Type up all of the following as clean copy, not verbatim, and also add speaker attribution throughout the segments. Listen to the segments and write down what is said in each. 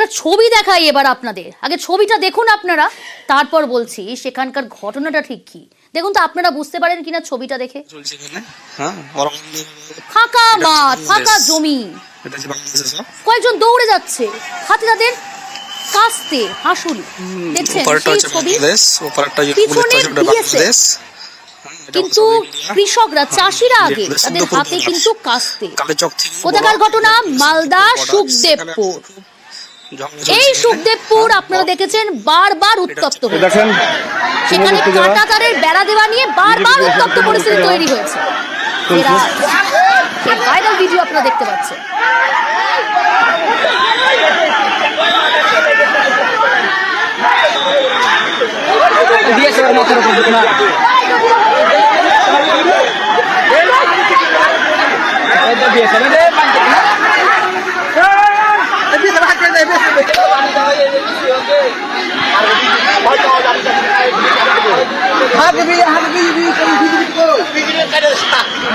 Speaker 1: একটা ছবি দেখাই এবার আপনাদের, আগে ছবিটা দেখুন আপনারা, তারপর বলছি সেখানকার ঘটনাটা ঠিক কি। দেখুন তো আপনারা বুঝতে পারেন কিনা ছবিটা দেখে। ফাঁকা মাঠ, ফাঁকা জমি, কয়েকজন দৌড়ে যাচ্ছে, হাতে তাদের কাস্তে হাসুল, দেখছেন সেই ছবি। পিছনে BSF, কিন্তু কৃষকরা, চাষিরা আগে তাদের হাতে কিন্তু কাস্তে। কোথাকার ঘটনা? মালদা সুখদেবপুর। এই সুখদেবপুর আপনারা দেখেছেন বারবার উত্তপ্ত হয়েছে, সেখানে কাঁটাতারের বেড়া দেওয়া নিয়ে বারবার উত্তপ্ত পরিস্থিতি তৈরি হয়েছে। ভাইরাল ভিডিও আপনারা দেখতে পাচ্ছেন।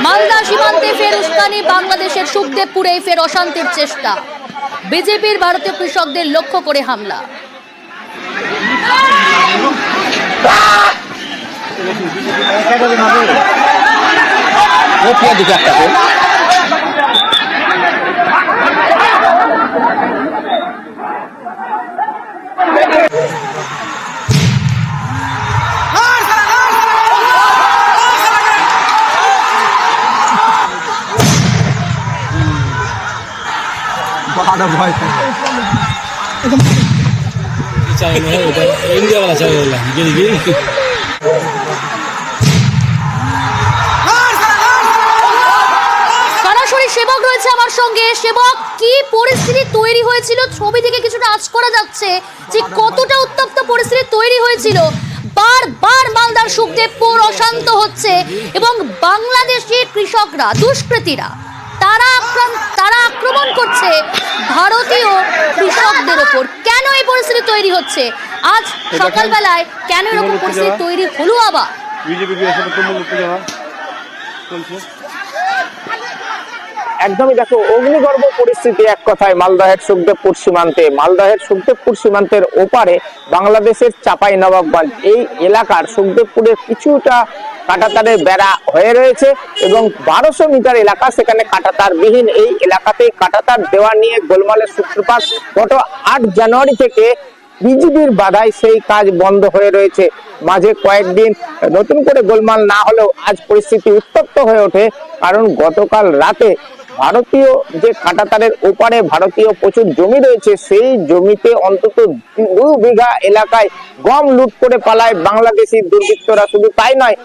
Speaker 1: মালদা সীমান্তে ফের উস্কানি, বাংলাদেশের সুখদেবপুরে ফের অশান্তির চেষ্টা। বিজেপির ভারতীয় কৃষকদের লক্ষ্য করে হামলা।
Speaker 2: इंडिया वाला चाहिए गिरी गिरी।
Speaker 1: সরাসরি সেবক রয়েছে আমার সঙ্গে। সেবক, কি পরিস্থিতি তৈরি হয়েছিল? ছবি থেকে কিছুটা আঁচ করা যাচ্ছে যে কতটা উত্তপ্ত পরিস্থিতি তৈরি হয়েছিল। বারবার মালদার সুখদেবপুর অশান্ত হচ্ছে এবং বাংলাদেশের কৃষকরা, দুষ্কৃতীরা তারা আক্রমণ করছে ভারতীয় কৃষকদের ওপর। কেন এই পরিস্থিতি তৈরি হচ্ছে? আজ সকালবেলায় কেন এরকম পরিস্থিতি তৈরি হলো আবার?
Speaker 3: একদমই দেখো, অগ্নিগর্ভ পরিস্থিতি এক কথায় মালদহের সুখদেবপুর সীমান্তে। মালদহের সুখদেবপুর সীমান্তের ওপারে বাংলাদেশের চাঁপাইনবাবগঞ্জ এই এলাকার সুখদেবপুরের কিছুটা কাঁটাতারের বেড়া হয়ে রয়েছে এবং 1200 মিটার এলাকা, সেখানে কাঁটাতারবিহীন এই এলাকাতেই কাঁটাতার দেওয়া নিয়ে গোলমালের সূত্রপাত। গত 8 জানুয়ারি থেকে বিজিবির বাধায় সেই কাজ বন্ধ হয়ে রয়েছে। মাঝে কয়েকদিন নতুন করে গোলমাল না হলেও আজ পরিস্থিতি উত্তপ্ত হয়ে ওঠে, কারণ গতকাল রাতে ভারতীয় যে কাঁটাতারের ওপারে ভারতীয় প্রচুর জমি রয়েছে, সেই জমিতে অন্তত 2 বিঘা এলাকায় গম লুট করে পালায় বাংলাদেশি দুর্বৃত্তরা। শুধু তাই নয়,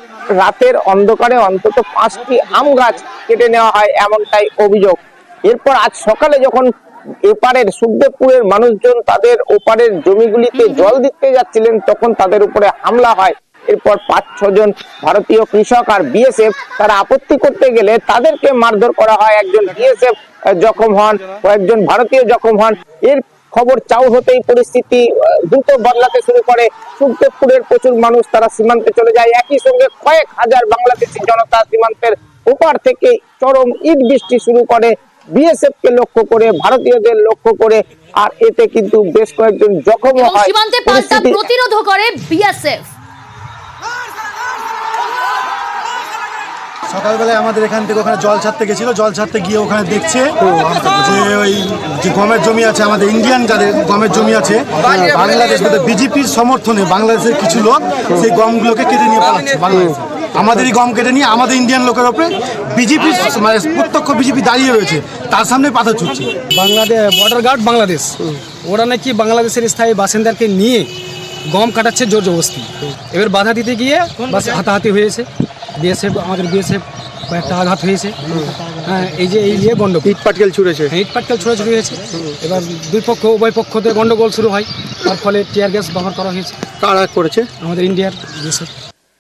Speaker 3: রাতের অন্ধকারে অন্তত 5টি আম গাছ কেটে নেওয়া হয়, এমনটাই অভিযোগ। এরপর আজ সকালে যখন এপারের সুখদেবপুরের মানুষজন তাদের ওপারের জমিগুলিতে জল দিতে যাচ্ছিলেন, তখন তাদের উপরে হামলা হয়। এরপর 5-6 জন ভারতীয় কৃষক আর BSF তারা আপত্তি করতে গেলে তাদেরকে মারধর করা হয়। একজন BSF জখম হন, কয়েকজন ভারতীয় জখম হন। এর খবর চাউর হতেই পরিস্থিতি দ্রুত বদলাতে শুরু করে। সুখদেবপুরের প্রচুর মানুষ তারা সীমান্তে চলে যায়। একই সঙ্গে কয়েক হাজার বাংলাদেশি জনতা সীমান্তের ওপার থেকে চরম ইট বৃষ্টি শুরু করে BSF কে লক্ষ্য করে, ভারতীয়দের লক্ষ্য করে। আর এতে কিন্তু বেশ কয়েকজন জখম হয়।
Speaker 1: সীমান্তে পাল্টা প্রতিরোধ করে BSF।
Speaker 4: সকালবেলায় আমাদের এখান থেকে ওখানে জল ছাড়তে গেছিল, জল ছাড়তে গিয়ে ওখানে দেখছে যে ওই যে গমের জমি আছে, আমাদের ইন্ডিয়ান যাদের গমের জমি আছে, বাংলাদেশ বিজেপির সমর্থনে বাংলাদেশের কিছু লোক সেই গমগুলোকে কেটে নিয়ে পালাচ্ছে বাংলাদেশে। আমাদেরই গম কেটে নিয়ে আমাদের ইন্ডিয়ান লোকের ওপরে বিজেপি, মানে প্রত্যক্ষ বিজেপি দাঁড়িয়ে রয়েছে, তার সামনে পাথর ছুটছে।
Speaker 5: বাংলাদেশ বর্ডার গার্ড বাংলাদেশ, ওরা নাকি বাংলাদেশের স্থায়ী বাসিন্দাকে নিয়ে গম কাটাচ্ছে জোর জবরদস্তি। এবার বাধা দিতে গিয়ে বাস হাতাহাতি হয়েছে। BSF, আমাদের BSF কয়েকটা আঘাত হয়েছে। হ্যাঁ, এই যে এই নিয়ে গন্ডগোল,
Speaker 4: ইট পাটকেল ছুড়েছে,
Speaker 5: ইট পাটকেল ছোড়াছুড়ি হয়েছে। এবার উভয় পক্ষতে গন্ডগোল শুরু হয়, তার ফলে টিয়ার গ্যাস ব্যবহার করা হয়েছে।
Speaker 4: কারা করেছে?
Speaker 5: আমাদের ইন্ডিয়ার BSF।